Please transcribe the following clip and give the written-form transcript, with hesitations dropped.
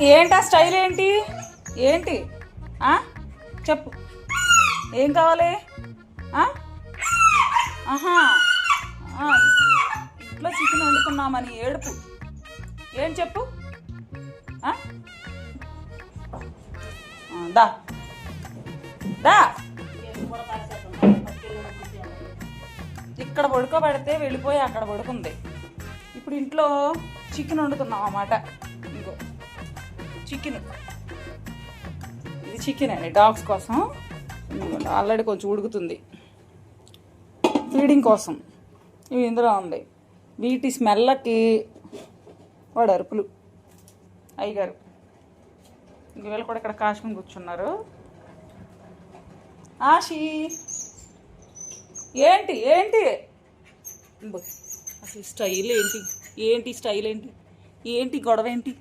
ఏంటి ఆ స్టైల్ ఏంటి ఏంటి చెప్పు ఏం కావాలి? ఆహా, ఇంట్లో చికెన్ వండుకున్నామని ఏడుపు ఏం చెప్పు? దా దా ఇక్కడ పడుకోబెడితే వెళ్ళిపోయి అక్కడ పడుకుంది. ఇప్పుడు ఇంట్లో చికెన్ వండుతున్నాం అన్నమాట. ఇంకో చికెన్, ఇది చికెన్ అండి డాగ్స్ కోసం. ఆల్రెడీ కొంచెం ఉడుకుతుంది ఫీడింగ్ కోసం. ఇవి ఇందులో ఉంది. వీటి స్మెల్లకి వాడు అరుపులు అయ్యగారు. ఇంక వీళ్ళు కూడా ఇక్కడ కాచుకుని కూర్చున్నారు. ఆషి ఏంటి ఏంటి అసలు స్టైల్ ఏంటి? ఏంటి స్టైల్ ఏంటి? ఏంటి గొడవ ఏంటి?